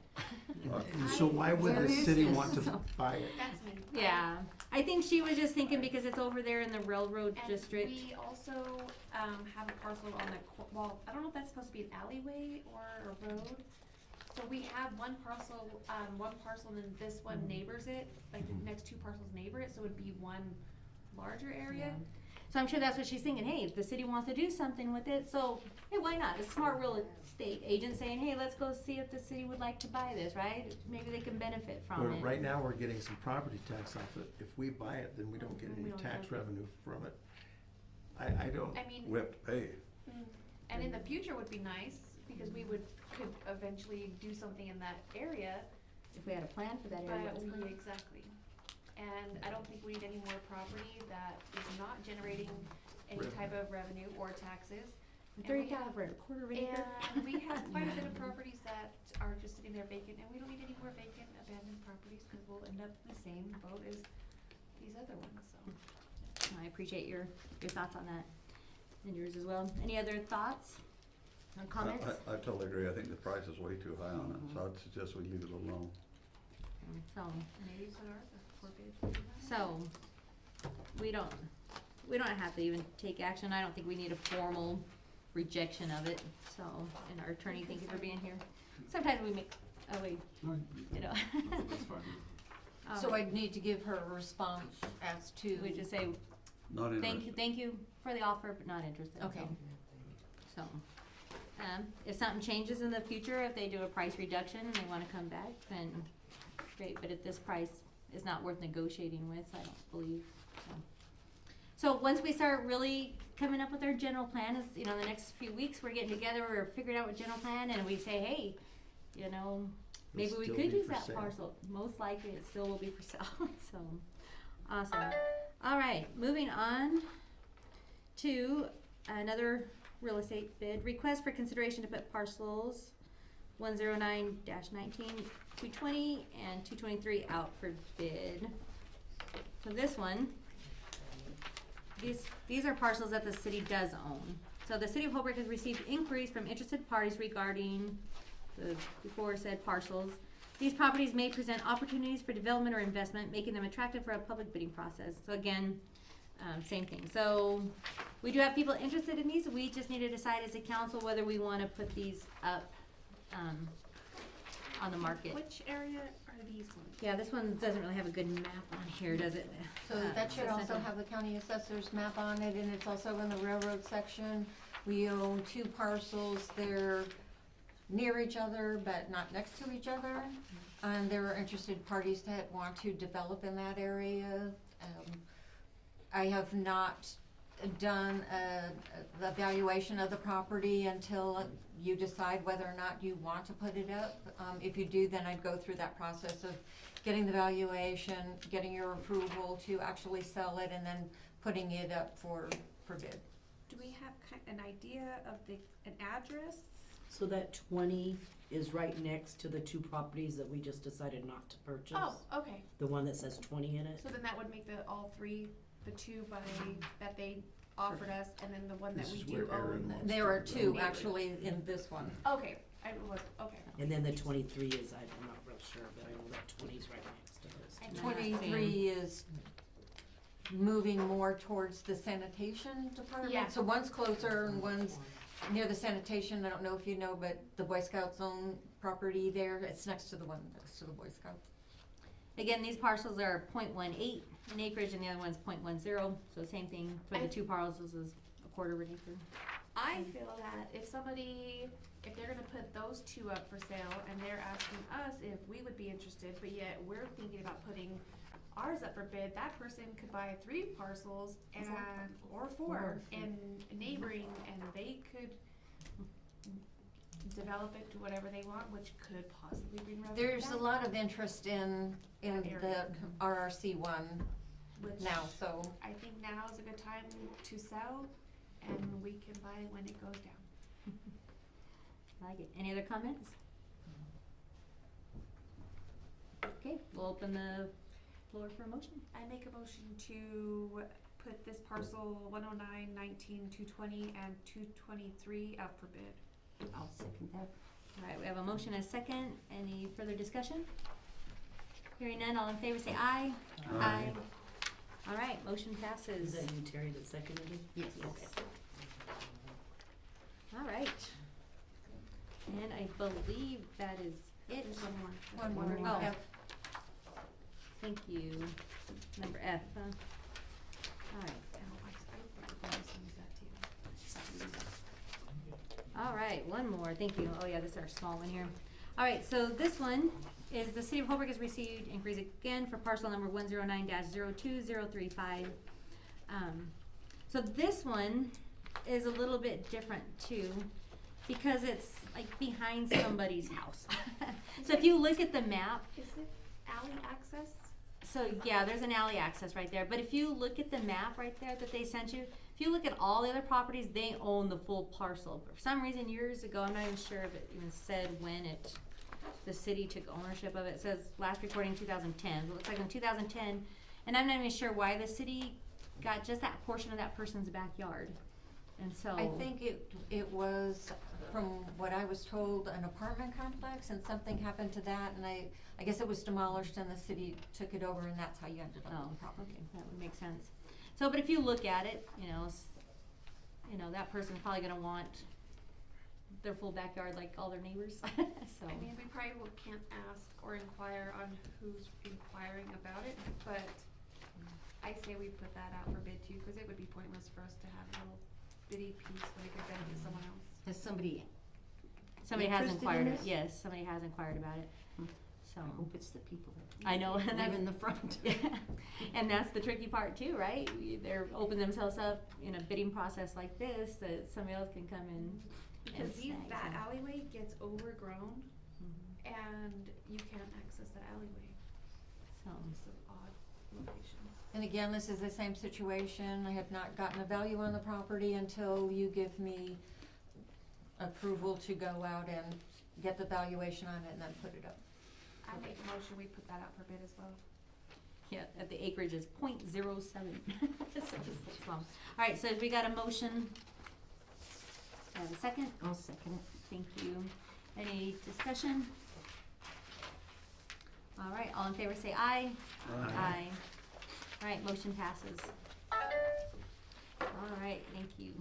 E: So why would
C: Where
E: the
C: is
E: city
C: this?
E: want to buy it?
J: That's me.
A: Yeah, I think she was just thinking because it's over there in the railroad
J: And
A: district.
J: we also, have a parcel on the, well, I don't know if that's supposed to be an alleyway or a road. So we have one parcel and then this one neighbors it, like the next two parcels neighbor it, so it would be one larger area.
A: So I'm sure that's what she's thinking, hey, if the city wants to do something with it, so, hey, why not? A smart real estate agent saying, hey, let's go see if the city would like to buy this, right? Maybe they can benefit from
E: Well,
A: it.
E: right now, we're getting some property tax off it. If we buy it, then we don't get
J: We
E: any
J: don't
E: tax
J: get it.
E: revenue from it. I don't,
J: I mean,
B: We have to pay.
J: and in the future would be nice, because we could eventually do something in that area,
A: If we had a plan for that area.
J: but exactly. And I don't think we need any more property that is not generating any type of revenue or taxes.
A: $30,000 for a quarter of an acre.
J: And we have quite a bit of properties that are just sitting there vacant, and we don't need any more vacant abandoned properties, cause we'll end up in the same boat as these other ones, so.
A: I appreciate your thoughts on that, and yours as well. Any other thoughts or comments?
B: I totally agree. I think the price is way too high on it, so I'd suggest we leave it alone.
A: So,
J: Maybe put ours up for bid.
A: so, we don't have to even take action. I don't think we need a formal rejection of it, so, and our attorney, thank you for being here. Sometimes we make, you know.
I: That's fine.
H: So I'd need to give her a response as to.
A: We just say,
B: Not interested.
A: thank you for the offer, but not interested.
H: Okay.
A: So, if something changes in the future, if they do a price reduction and they wanna come back, then great, but at this price, it's not worth negotiating with, I don't believe, so. So once we start really coming up with our general plan, is, the next few weeks, we're getting together, we're figuring out what general plan, and we say, hey, maybe we
E: still
A: could
E: be
A: use
E: for
A: that
E: sale.
A: parcel. Most likely, it still will be for sale, so, awesome. All right, moving on to another real estate bid. Request for consideration to put parcels 109-19, 220, and 223 out for bid. So this one, these are parcels that the city does own. So the city of Holbrook has received inquiries from interested parties regarding the before said parcels. These properties may present opportunities for development or investment, making them attractive for a public bidding process. So again, same thing. So we do have people interested in these. We just need to decide as a council whether we want to put these up on the market.
J: Which area are these ones?
A: Yeah, this one doesn't really have a good map on here, does it?
H: So that should
A: so
H: also
A: central.
H: have the county assessor's map on it, and it's also in the railroad section. We own 2 parcels, they're near each other, but not next to each other. And there are interested parties that want to develop in that area. I have not done the evaluation of the property until you decide whether or not you want to put it up. If you do, then I'd go through that process of getting the valuation, getting your approval to actually sell it, and then putting it up for bid.
J: Do we have an idea of an address?
K: So that 20 is right next to the 2 properties that we just decided not to purchase?
J: Oh, okay.
K: The one that says 20 in it?
J: So then that would make all three, the 2 that they offered us, and then the one that
E: This
J: we
E: is
J: do
E: where Aaron
J: own.
E: wants
H: There
E: to
H: are 2
E: develop.
H: actually in this one.
J: Okay, I was, okay.
K: And then the 23 is, I'm not real sure, but I know that 20 is right next to those
J: And
K: two.
H: 23 is moving more towards the sanitation department.
J: Yeah.
H: So one's closer and one's near the sanitation. I don't know if you know, but the Boy Scouts own property there. It's next to the one next to the Boy Scouts.
A: Again, these parcels are 0.18 in acreage and the other one's 0.10, so same thing for the 2 parcels is a quarter of an acre.
J: I feel that if they're gonna put those 2 up for sale and they're asking us if we would be interested, but yet we're thinking about putting ours up for bid, that person could buy 3 parcels or 4 and neighboring, and they could develop it to whatever they want, which could possibly bring revenue
H: There's a
J: down,
H: lot of interest in the
J: area.
H: RRC one
J: which
H: now, so.
J: I think now is a good time to sell, and we can buy it when it goes down.
A: I like it. Any other comments? Okay, we'll open the floor for a motion.
J: I make a motion to put this parcel 109, 19, 220, and 223 up for bid.
C: I'll second that.
A: All right, we have a motion and a second. Any further discussion? Hearing none, all in favor say aye.
B: Aye.
A: All right, motion
K: Is
A: passes.
K: that you, Terry, that seconded it?
C: Yes.
K: Okay.
A: All right. And I believe that is it.
J: There's one more.
H: One more.
A: Oh.
H: F.
A: Thank you. Number F, huh? All right. All right, one more, thank you. Oh yeah, this is our small one here. All right, so this one is the city of Holbrook has received inquiries again for parcel number 109-02035. So this one is a little bit different too, because it's like behind somebody's house. So if you look at the map,
J: Is it alley access?
A: so yeah, there's an alley access right there, but if you look at the map right there that they sent you, if you look at all the other properties, they own the full parcel. For some reason, years ago, I'm not even sure if it even said when the city took ownership of it. It says last recording 2010, so it looks like in 2010, and I'm not even sure why the city got just that portion of that person's backyard. And so.
H: I think it was, from what I was told, an apartment complex, and something happened to that, and I guess it was demolished and the city took it over, and that's how you ended up
A: Oh,
H: with the property.
A: okay, that would make sense. So, but if you look at it, you know, that person's probably gonna want their full backyard like all their neighbors, so.
J: I mean, we probably can't ask or inquire on who's inquiring about it, but I say we put that out for bid too, cause it would be pointless for us to have a little bitty piece when it could benefit someone else.
C: Has somebody,
A: Somebody has
C: Interested in
A: inquired,
C: this?
A: yes, somebody has inquired about it, so.
C: I hope it's the people that
A: I know, and
C: live
A: that's,
C: in the front.
A: yeah, and that's the tricky part too, right? They're opening themselves up in a bidding process like this, that somebody else can come in and
J: Because
A: snag
J: that
A: some.
J: alleyway gets overgrown
A: Mhm.
J: and you can't access that alleyway.
A: So,
J: It's an odd location.
H: And again, this is the same situation. I have not gotten a value on the property until you give me approval to go out and get the valuation on it and then put it up.
J: I make a motion, we put that out for bid as well.
A: yeah, at the acreage is 0.07. So it's small. All right, so we got a motion. And a second,
C: I'll second it.
A: thank you. Any discussion? All right, all in favor say aye.
B: Aye.
A: All right, motion passes. All right, thank you.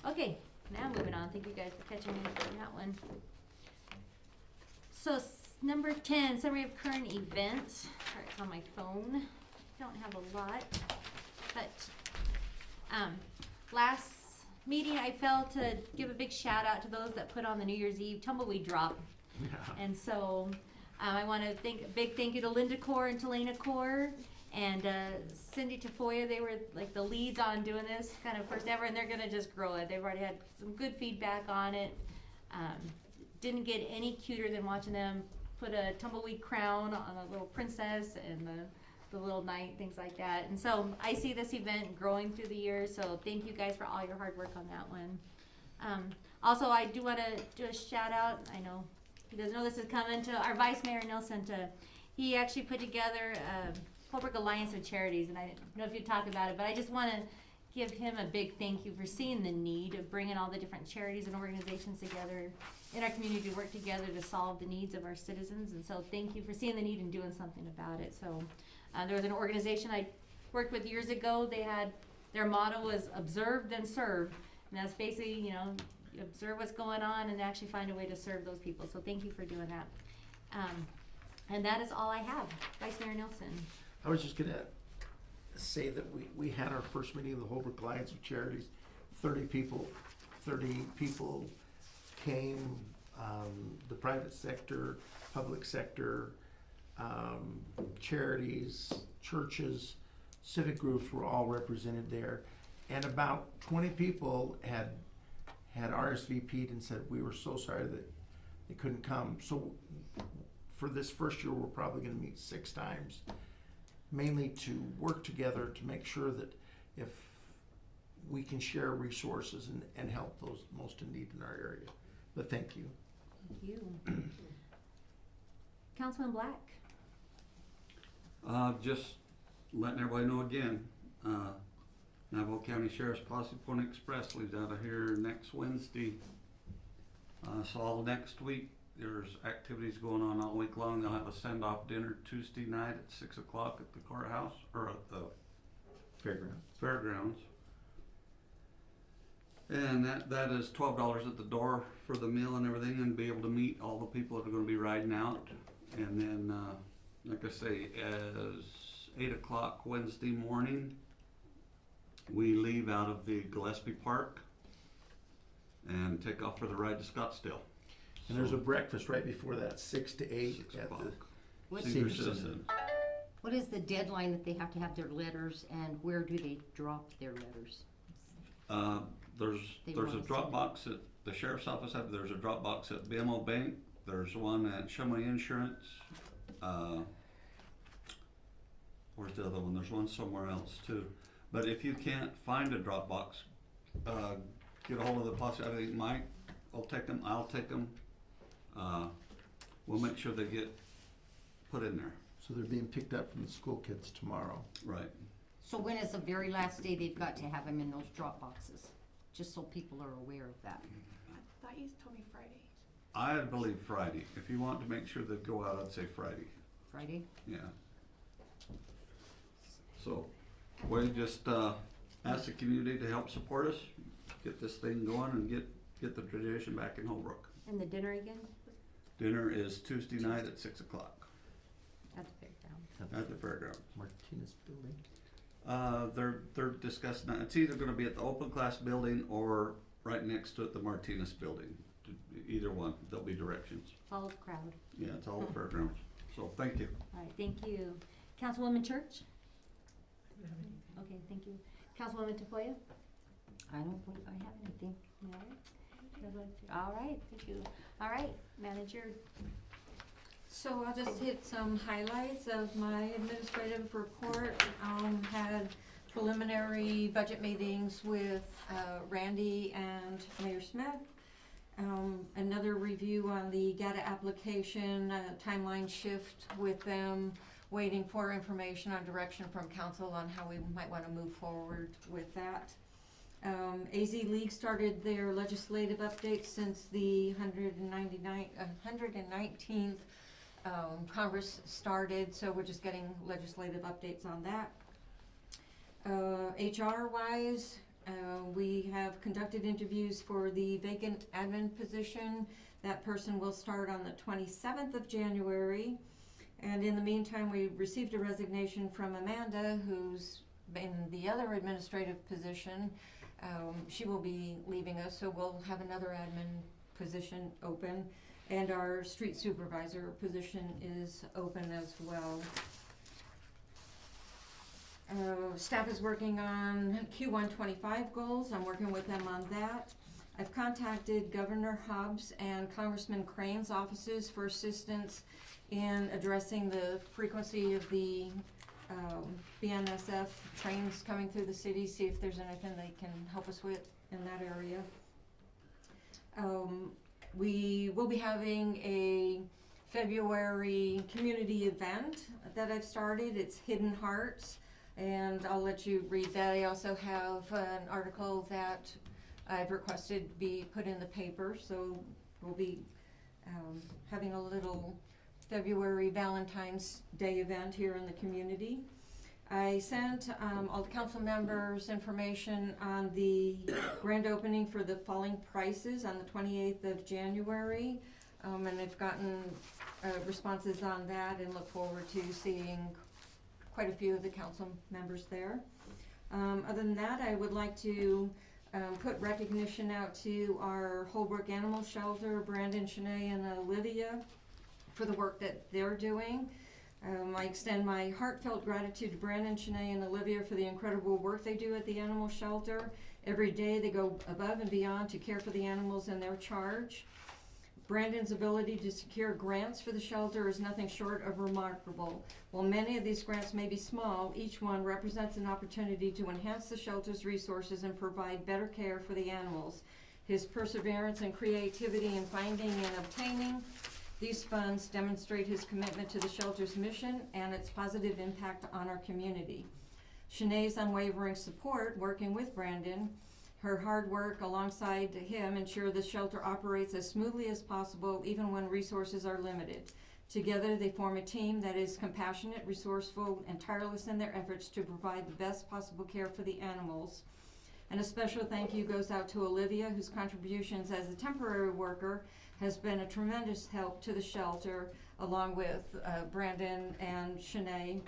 A: Okay, now moving on. Thank you guys for catching me for that one. So number 10, summary of current events. All right, it's on my phone. Don't have a lot, but last meeting I felt to give a big shout out to those that put on the New Year's Eve tumbleweed drop. And so I want to big thank you to Linda Core and Talena Core and Cindy Tafoya. They were like the leads on doing this kind of first ever, and they're gonna just grow it. They've already had some good feedback on it. Didn't get any cuter than watching them put a tumbleweed crown on a little princess and the little knight, things like that. And so I see this event growing through the years, so thank you guys for all your hard work on that one. Also, I do want to do a shout out. I know you guys know this is coming to our Vice Mayor Nelson. He actually put together Holbrook Alliance of Charities, and I don't know if you talk about it, but I just want to give him a big thank you for seeing the need of bringing all the different charities and organizations together in our community to work together to solve the needs of our citizens. And so thank you for seeing the need and doing something about it. So there was an organization I worked with years ago. They had, their motto was observe then serve. And that's basically, you know, you observe what's going on and actually find a way to serve those people. So thank you for doing that. And that is all I have. Vice Mayor Nelson.
E: I was just gonna say that we had our first meeting of the Holbrook Alliance of Charities. 30 people came, the private sector, public sector, charities, churches, civic groups were all represented there. And about 20 people had RSVP'd and said, we were so sorry that they couldn't come. So for this first year, we're probably gonna meet 6 times, mainly to work together to make sure that if we can share resources and help those most in need in our area. But thank you.
A: Thank you. Councilman Black.
B: Just letting everybody know again, Navajo County Sheriff's Posse Point Express leaves out of here next Wednesday. So all next week, there's activities going on all week long. They'll have a send-off dinner Tuesday night at 6 o'clock at the courthouse, or at the fairgrounds. And that is $12 at the door for the meal and everything, and be able to meet all the people that are gonna be riding out. And then, like I say, as 8 o'clock Wednesday morning, we leave out of the Gillespie Park and take off for the ride to Scottsdale.
E: And there's a breakfast right before that, 6 to 8
B: 6
E: at
B: o'clock.
C: What
B: Senior
E: Citizen.
B: Citizen.
C: What is the deadline that they have to have their letters, and where do they drop their letters?
B: There's
C: They
B: a
C: wanna
B: drop
C: send
B: box at the sheriff's office. There's a drop box at BMO Bank. There's one at Shumway Insurance. Where's the other one? There's one somewhere else too. But if you can't find a drop box, get a hold of the posse. I think Mike will take them. I'll take them. We'll make sure they get put in there.
E: So they're being picked up from the school kids tomorrow.
B: Right.
C: So when is the very last day they've got to have them in those drop boxes? Just so people are aware of that.
J: I thought you told me Friday.
B: I believe Friday. If you want to make sure they go out, I'd say Friday.
C: Friday?
B: Yeah. So, we just ask the community to help support us, get this thing going, and get the tradition back in Holbrook.
A: And the dinner again?
B: Dinner is Tuesday night at 6 o'clock
A: At the fairground.
B: at the fairgrounds.
E: Martinez Building.
B: They're discussing that. It's either gonna be at the open class building or right next to it, the Martinez building. Either one, there'll be directions.
A: Follow the crowd.
B: Yeah, it's all the fairgrounds. So, thank you.
A: All right, thank you. Councilwoman Church? Okay, thank you. Councilwoman Tafoya?
C: I don't believe I have anything.
A: All right, thank you. All right, manager.
H: So I'll just hit some highlights of my administrative report. Had preliminary budget meetings with Randy and Mayor Smith. Another review on the GATA application, timeline shift with them, waiting for information on direction from council on how we might want to move forward with that. AZ League started their legislative update since the 119th Congress started, so we're just getting legislative updates on that. HR wise, we have conducted interviews for the vacant admin position. That person will start on the 27th of January. And in the meantime, we received a resignation from Amanda, who's in the other administrative position. She will be leaving us, so we'll have another admin position open. And our street supervisor position is open as well. Staff is working on Q125 goals. I'm working with them on that. I've contacted Governor Hobbs and Congressman Crane's offices for assistance in addressing the frequency of the BNSF trains coming through the city, see if there's anything they can help us with in that area. We will be having a February community event that I've started. It's Hidden Hearts, and I'll let you read that. I also have an article that I've requested be put in the paper, so we'll be having a little February Valentine's Day event here in the community. I sent all the council members information on the grand opening for the falling prices on the 28th of January, and I've gotten responses on that and look forward to seeing quite a few of the council members there. Other than that, I would like to put recognition out to our Holbrook Animal Shelter, Brandon, Shanae, and Olivia, for the work that they're doing. I extend my heartfelt gratitude to Brandon, Shanae, and Olivia for the incredible work they do at the animal shelter. Every day they go above and beyond to care for the animals in their charge. Brandon's ability to secure grants for the shelter is nothing short of remarkable. While many of these grants may be small, each one represents an opportunity to enhance the shelter's resources and provide better care for the animals. His perseverance and creativity in finding and obtaining these funds demonstrate his commitment to the shelter's mission and its positive impact on our community. Shanae's unwavering support, working with Brandon, her hard work alongside him ensure the shelter operates as smoothly as possible even when resources are limited. Together they form a team that is compassionate, resourceful, and tireless in their efforts to provide the best possible care for the animals. And a special thank you goes out to Olivia, whose contributions as a temporary worker has been a tremendous help to the shelter, along with Brandon and Shanae.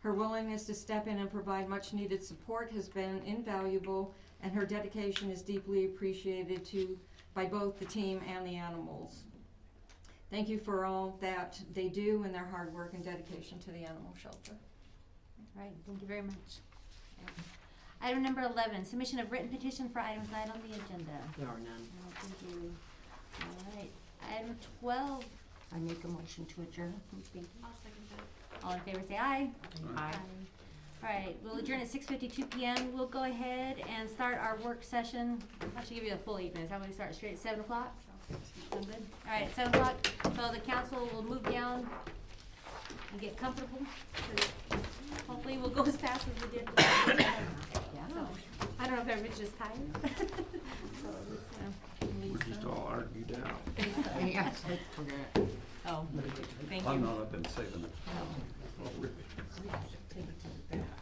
H: Her willingness to step in and provide much needed support has been invaluable, and her dedication is deeply appreciated by both the team and the animals. Thank you for all that they do and their hard work and dedication to the animal shelter.
A: All right, thank you very much. Item number 11, submission of written petition for items not on the agenda.
K: There are none.
A: Oh, thank you. All right, item 12.
C: I make a motion to adjourn.
A: Thank you.
J: I'll second that.
A: All in favor say aye.
C: Aye.
A: All right, we'll adjourn at 6:52 p.m. We'll go ahead and start our work session. I should give you a full 8 minutes. How about we start straight at 7 o'clock? Sound good? All right, 7 o'clock. So the council will move down and get comfortable. Hopefully we'll go as fast as we did. So, I don't know if everybody's just tired.
B: We're just all argued out.
C: Yes, I forgot.
A: Oh, thank
B: I'm
A: you.
B: not, I've been saving it. Oh, really?
K: Take it to the back.